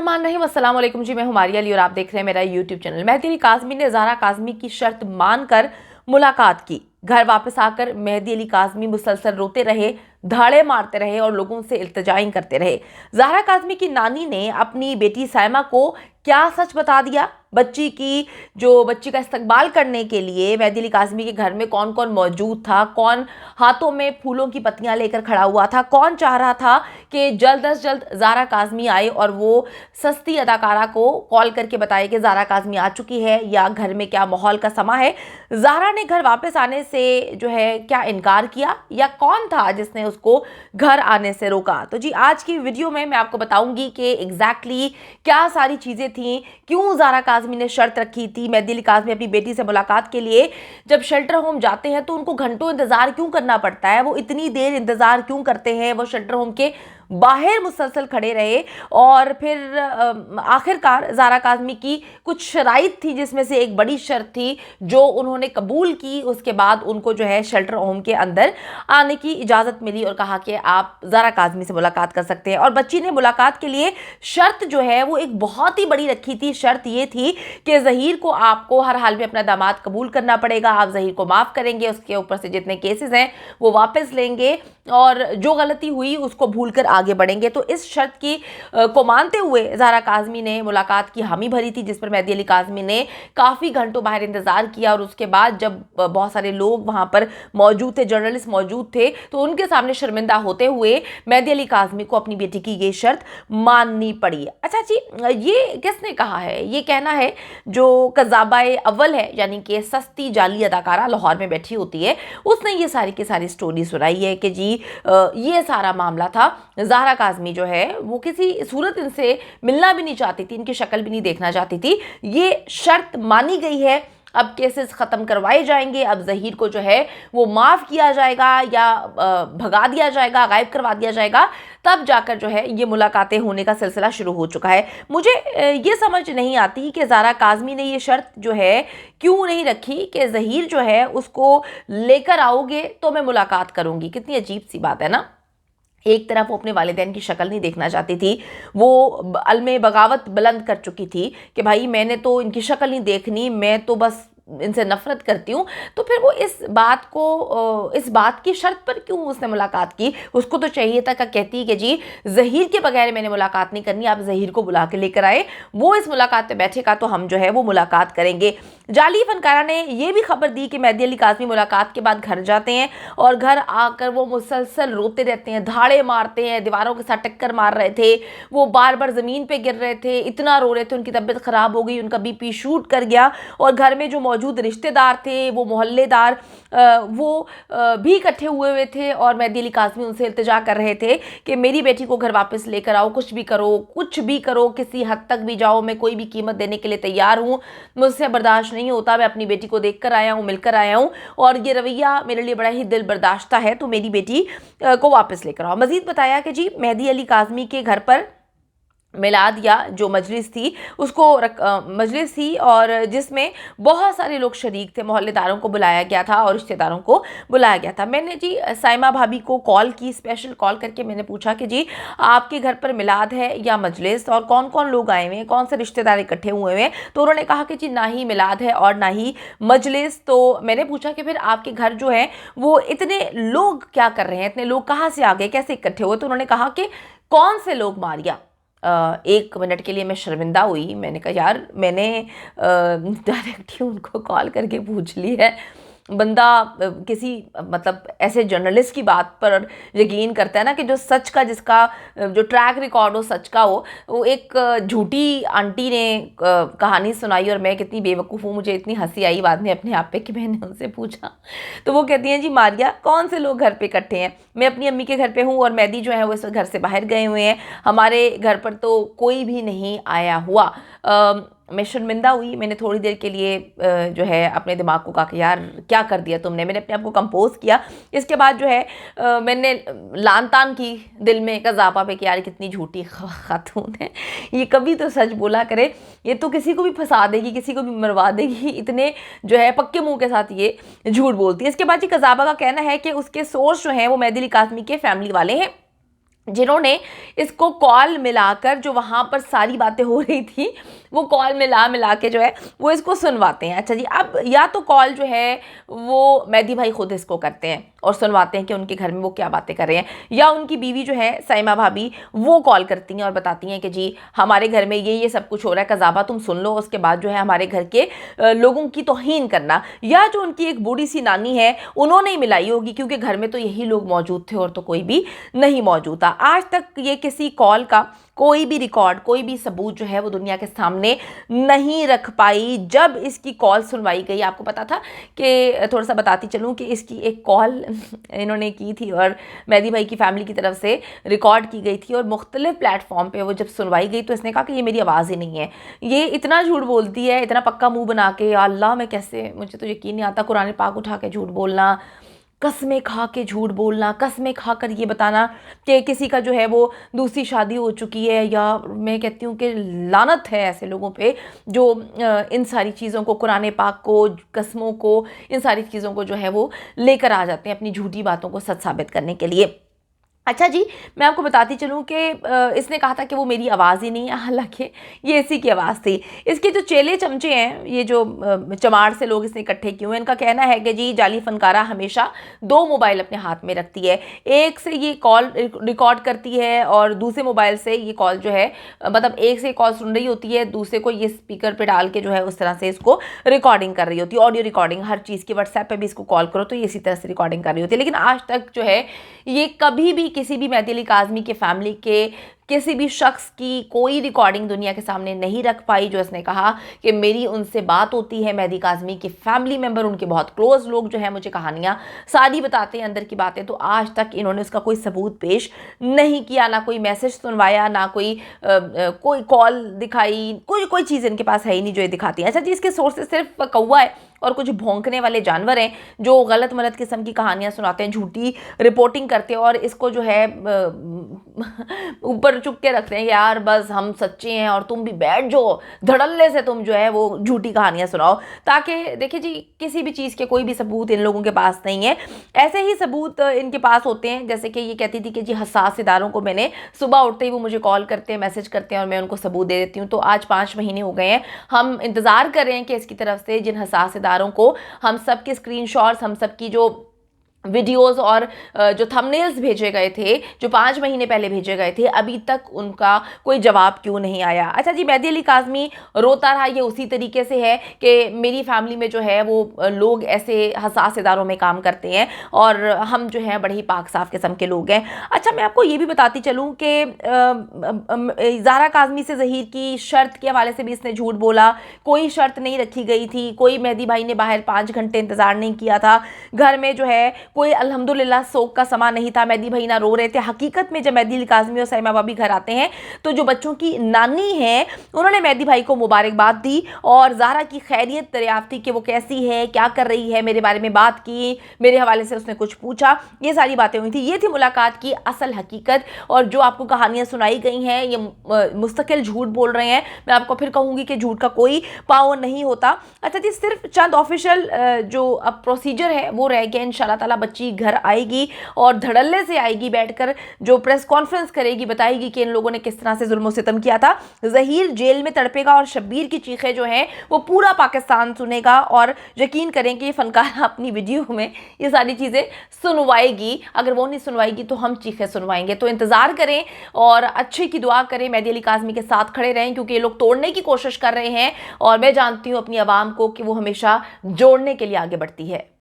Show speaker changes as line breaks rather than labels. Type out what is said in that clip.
बिस्मिल्लाहिर्रहमानिर्रहीम। अस्सलाम वालेकुम जी, मैं हूं मारिया अली और आप देख रहे हैं मेरा यूट्यूब चैनल। मेहदी अली काज़मी ने ज़हरा काज़मी की शर्त मानकर मुलाकात की। घर वापस आकर मेहदी अली काज़मी मुसलसल रोते रहे, धाड़े मारते रहे और लोगों से इल्तिजाएं करते रहे। ज़हरा काज़मी की नानी ने अपनी बेटी साइमा को क्या सच बता दिया। बच्ची का इस्तकबाल करने के लिए मेहदी अली काज़मी के घर में कौन कौन मौजूद था, कौन हाथों में फूलों की पत्तियां लेकर खड़ा हुआ था, कौन चाह रहा था कि जल्द अज जल्द ज़हरा काज़मी आए और वो सस्ती अदाकारा को कॉल करके बताए कि ज़हरा काज़मी आ चुकी है या घर में क्या माहौल का समा है। ज़हरा ने घर वापस आने से जो है क्या इनकार किया या कौन था जिसने उसको घर आने से रोका। तो जी आज की वीडियो में मैं आपको बताऊंगी कि एग्जैक्टली क्या सारी चीज़ें थी, क्यों ज़हरा काज़मी ने शर्त रखी थी। मेहदी अली काज़मी अपनी बेटी से मुलाकात के लिए जब शेल्टर होम जाते हैं तो उनको घंटों इंतज़ार क्यों करना पड़ता है, वो इतनी देर इंतज़ार क्यों करते हैं, वो शेल्टर होम के बाहर मुसलसल खड़े रहे और फिर आखिरकार ज़हरा काज़मी की कुछ शराइत थी जिसमें से एक बड़ी शर्त थी जो उन्होंने कबूल की। उसके बाद उनको जो है शेल्टर होम के अंदर आने की इजाज़त मिली और कहा कि आप ज़हरा काज़मी से मुलाकात कर सकते हैं। और बच्ची ने मुलाकात के लिए शर्त जो है वो एक बहुत ही बड़ी रखी थी। शर्त ये थी कि ज़हीर को आपको हर हाल में अपना दामाद कबूल करना पड़ेगा, आप ज़हीर को माफ़ करेंगे, उसके ऊपर से जितने केसेस हैं वो वापस लेंगे और जो गलती हुई उसको भूल कर आगे बढ़ेंगे। तो इस शर्त को मानते हुए ज़हरा काज़मी ने मुलाकात की हामी भरी थी, जिस पर मेहदी अली काज़मी ने काफ़ी घंटों बाहर इंतज़ार किया। और उसके बाद जब बहुत सारे लोग वहाँ पर मौजूद थे, जर्नलिस्ट मौजूद थे, तो उनके सामने शर्मिंदा होते हुए मेहदी अली काज़मी को अपनी बेटी की ये शर्त माननी पड़ी। अच्छा जी, ये किसने कहा है? ये कहना है जो कज़ाबाए अव्वल है, यानी कि सस्ती जाली अदाकारा लाहौर में बैठी होती है, उसने ये सारी की सारी स्टोरी सुनाई है कि जी ये सारा मामला था। ज़हरा काज़मी जो है वो किसी सूरत इनसे मिलना भी नहीं चाहती थी, इनकी शक्ल भी नहीं देखना चाहती थी। ये शर्त मानी गई है, अब केसेस ख़त्म करवाए जाएंगे, अब ज़हीर को जो है वो माफ़ किया जाएगा या भगा दिया जाएगा, गायब करवा दिया जाएगा, तब जाकर जो है ये मुलाकातें होने का सिलसिला शुरू हो चुका है। मुझे ये समझ नहीं आती कि ज़हरा काज़मी ने ये शर्त जो है क्यों नहीं रखी कि ज़हीर जो है उसको लेकर आओगे तो मैं मुलाकात करूँगी। कितनी अजीब सी बात है ना। एक तरफ वो अपने वालिदैन की शक्ल नहीं देखना चाहती थी, वो अलमे बगावत बुलंद कर चुकी थी कि भाई मैंने तो इनकी शक्ल नहीं देखनी, मैं तो बस इनसे नफरत करती हूँ। तो फिर वो इस बात की शर्त पर क्यों उसने मुलाकात की? उसको तो चाहिए था कि कहती कि जी ज़हीर के बगैर मैंने मुलाकात नहीं करनी, आप ज़हीर को बुला के लेकर आए, वो इस मुलाकात पे बैठेगा तो हम जो है वो मुलाकात करेंगे। जाली फनकारा ने यह भी खबर दी कि मेहदी अली काज़मी मुलाकात के बाद घर जाते हैं और घर आकर वो मुसलसल रोते रहते हैं, धाड़े मारते हैं, दीवारों के साथ टक्कर मार रहे थे, वो बार बार ज़मीन पे गिर रहे थे, इतना रो रहे थे, उनकी तबीयत ख़राब हो गई, उनका बीपी शूट कर गया। और घर में जो मौजूद रिश्तेदार थे, वो मोहल्लेदार, वो भी इकट्ठे हुए थे और मेहदी अली काज़मी उनसे इल्तिजा कर रहे थे कि मेरी बेटी को घर वापस लेकर आओ, कुछ भी करो, किसी हद तक भी जाओ, मैं कोई भी कीमत देने के लिए तैयार हूँ, मुझसे बर्दाश्त नहीं होता, मैं अपनी बेटी को देख कर आया हूँ, मिलकर आया हूँ और ये रवैया मेरे लिए बड़ा ही दिल बर्दाश्ता है, तो मेरी बेटी को वापस लेकर आओ। मज़ीद बताया कि जी मेहदी अली काज़मी के घर पर मिलाद या जो मजलिस थी मजलिस थी और जिसमें बहुत सारे लोग शरीक थे, मोहल्लेदारों को बुलाया गया था और रिश्तेदारों को बुलाया गया था। मैंने जी साइमा भाभी को कॉल की, स्पेशल कॉल करके मैंने पूछा कि जी आपके घर पर मिलाद है या मजलिस और कौन कौन लोग आए हुए हैं, कौन से रिश्तेदार इकट्ठे हुए हैं? तो उन्होंने कहा कि जी ना ही मिलाद है और ना ही मजलिस। तो मैंने पूछा कि फिर आपके घर जो है वो इतने लोग क्या कर रहे हैं, इतने लोग कहाँ से आ गए, कैसे इकट्ठे हुए? तो उन्होंने कहा कि कौन से लोग मारिया। एक मिनट के लिए मैं शर्मिंदा हुई, मैंने कहा यार मैंने डायरेक्ट ही उनको कॉल करके पूछ ली है। बंदा किसी मतलब ऐसे जर्नलिस्ट की बात पर यकीन करता है ना कि जो सच का, जिसका जो ट्रैक रिकॉर्ड हो सच का हो। वो एक झूठी आंटी ने कहानी सुनाई और मैं कितनी बेवकूफ़ हूँ, मुझे इतनी हंसी आई बाद में अपने आप पे कि मैंने उनसे पूछा तो वो कहती हैं जी मारिया कौन से लोग घर पे इकट्ठे हैं, मैं अपनी अम्मी के घर पे हूँ और मेहदी जो है वो इस घर से बाहर गए हुए हैं, हमारे घर पर तो कोई भी नहीं आया हुआ। मैं शर्मिंदा हुई, मैंने थोड़ी देर के लिए जो है अपने दिमाग को कहा कि यार क्या कर दिया तुमने, मैंने अपने आप को कंपोज किया। इसके बाद जो है मैंने लान तान की दिल में कज़ाबा पे कि यार कितनी झूठी खातून है, ये कभी तो सच बोला करे, ये तो किसी को भी फंसा देगी, किसी को भी मरवा देगी, इतने जो है पक्के मुंह के साथ ये झूठ बोलती है। इसके बाद जी कज़ाबा का कहना है कि उसके सोर्स जो हैं वो मेहदी अली काज़मी के फैमिली वाले हैं जिन्होंने इसको कॉल मिलाकर, जो वहाँ पर सारी बातें हो रही थी वो कॉल मिला के जो है वो इसको सुनवाते हैं। अच्छा जी, अब या तो कॉल जो है वो मेहदी भाई खुद इसको करते हैं और सुनवाते हैं कि उनके घर में वो क्या बातें कर रहे हैं, या उनकी बीवी जो है साइमा भाभी वो कॉल करती हैं और बताती हैं कि जी हमारे घर में ये सब कुछ हो रहा है, कज़ाबा तुम सुन लो, उसके बाद जो है हमारे घर के लोगों की तौहीन करना। या जो उनकी एक बूढ़ी सी नानी है उन्होंने ही मिलाई होगी, क्योंकि घर में तो यही लोग मौजूद थे और तो कोई भी नहीं मौजूद था। आज तक ये किसी कॉल का कोई भी रिकॉर्ड, कोई भी सबूत जो है वो दुनिया के सामने नहीं रख पाई। जब इसकी कॉल सुनवाई गई, आपको पता था कि, थोड़ा सा बताती चलूँ कि इसकी एक कॉल इन्होंने की थी और मेहदी भाई की फैमिली की तरफ से रिकॉर्ड की गई थी, और मुख्तलिफ प्लेटफॉर्म पे वो जब सुनवाई गई तो इसने कहा कि ये मेरी आवाज़ ही नहीं है, ये इतना झूठ बोलती है, इतना पक्का मुंह बना के, या अल्लाह मैं कैसे, मुझे तो यकीन नहीं आता, कुरान पाक उठा के झूठ बोलना, कस्में खा के झूठ बोलना, कस्में खाकर ये बताना कि किसी का जो है वो दूसरी शादी हो चुकी है, या मैं कहती हूँ कि लानत है ऐसे लोगों पे जो इन सारी चीज़ों को, कुरान पाक को, कस्मों को, इन सारी चीज़ों को जो है वो लेकर आ जाते हैं अपनी झूठी बातों को सच साबित करने के लिए। अच्छा जी, मैं आपको बताती चलूँ कि इसने कहा था कि वो मेरी आवाज़ ही नहीं है, हालाँकि ये इसी की आवाज़ थी। इसके जो चेले चमचे हैं, ये जो चमार से लोग इसने इकट्ठे किए हुए हैं, इनका कहना है कि जी जाली फनकारा हमेशा 2 मोबाइल अपने हाथ में रखती है। एक से ये कॉल रिकॉर्ड करती है और दूसरे मोबाइल से ये कॉल जो है, मतलब एक से कॉल सुन रही होती है, दूसरे को ये स्पीकर पे डाल के जो है उस तरह से इसको रिकॉर्डिंग कर रही होती है, ऑडियो रिकॉर्डिंग हर चीज़ की। व्हाट्सएप पे भी इसको कॉल करो तो ये इसी तरह से रिकॉर्डिंग कर रही होती है। लेकिन आज तक जो है ये कभी भी किसी भी मेहदी अली काज़मी के फैमिली के किसी भी शख्स की कोई रिकॉर्डिंग दुनिया के सामने नहीं रख पाई। जो इसने कहा कि मेरी उनसे बात होती है, मेहदी काज़मी के फैमिली मेंबर, उनके बहुत क्लोज लोग जो है मुझे कहानियाँ सारी बताते हैं अंदर की बातें, तो आज तक इन्होंने उसका कोई सबूत पेश नहीं किया, ना कोई मैसेज सुनवाया, ना कोई कॉल दिखाई, कोई चीज़ इनके पास है ही नहीं जो ये दिखाती है। अच्छा जी, इसके सोर्सेज सिर्फ कौवा है और कुछ भौंकने वाले जानवर हैं जो गलत मलत किस्म की कहानियाँ सुनाते हैं, झूठी रिपोर्टिंग करते हैं और इसको जो है ऊपर चुप के रखते हैं, यार बस हम सच्चे हैं और तुम भी बैठ जाओ धड़ल्ले से, तुम जो है वो झूठी कहानियां सुनाओ, ताकि देखिए जी किसी भी चीज़ के कोई भी सबूत इन लोगों के पास नहीं है। ऐसे ही सबूत इनके पास होते हैं, जैसे कि ये कहती थी कि जी हसास इदारों को मैंने सुबह उठते ही वो मुझे कॉल करते हैं, मैसेज करते हैं और मैं उनको सबूत दे देती हूँ। तो आज 5 महीने हो गए हैं, हम इंतज़ार कर रहे हैं कि इसकी तरफ से जिन हसास इदारों को हम सब के स्क्रीनशॉट्स, हम सब की जो वीडियोस और जो थंबनेल्स भेजे गए थे, जो 5 महीने पहले भेजे गए थे, अभी तक उनका कोई जवाब क्यों नहीं आया। अच्छा जी, मेहदी अली काज़मी रोता रहा, ये उसी तरीके से है कि मेरी फैमिली में जो है वो लोग ऐसे हसास इदारों में काम करते हैं और हम जो है बड़े ही पाक साफ किस्म के लोग हैं। अच्छा, मैं आपको ये भी बताती चलूँ कि ज़ारा काज़मी से ज़हीर की शर्त के हवाले से भी इसने झूठ बोला, कोई शर्त नहीं रखी गई थी, कोई मेहदी भाई ने बाहर 5 घंटे इंतज़ार नहीं किया था, घर में जो है कोई अल्हम्दुलिल्लाह सोग का समा नहीं था, मेहदी भाई ना रो रहे थे। हकीकत में जब मेहदी अली काज़मी और साइमा भाभी घर आते हैं तो जो बच्चों की नानी है उन्होंने मेहदी भाई को मुबारकबाद दी और ज़ारा की खैरियत दरियाफ्त की कि वो कैसी है, क्या कर रही है, मेरे बारे में बात की, मेरे हवाले से उसने कुछ पूछा, ये सारी बातें हुई थी। ये थी मुलाकात की असल हकीकत, और जो आपको कहानियाँ सुनाई गई हैं ये मुस्तकिल झूठ बोल रहे हैं। मैं आपको फिर कहूँगी कि झूठ का कोई पाँव नहीं होता। अच्छा जी, सिर्फ चंद ऑफिशियल जो अब प्रोसीजर है वो रह गया। इंशाल्लाह ताला बच्ची घर आएगी और धड़ल्ले से आएगी, बैठकर जो प्रेस कॉन्फ्रेंस करेगी, बताएगी कि इन लोगों ने किस तरह से जुल्म सितम किया था। ज़हीर जेल में तड़पेगा और शब्बीर की चीखें जो हैं वो पूरा पाकिस्तान सुनेगा, और यकीन करें कि ये फनकार अपनी वीडियो में ये सारी चीज़ें सुनवाएगी। अगर वो नहीं सुनवाएगी तो हम चीखें सुनवाएंगे। तो इंतज़ार करें और अच्छे की दुआ करें, मेहदी अली काज़मी के साथ खड़े रहें, क्योंकि ये लोग तोड़ने की कोशिश कर रहे हैं और मैं जानती हूँ अपनी आवाम को कि वो हमेशा जोड़ने के लिए आगे बढ़ती है।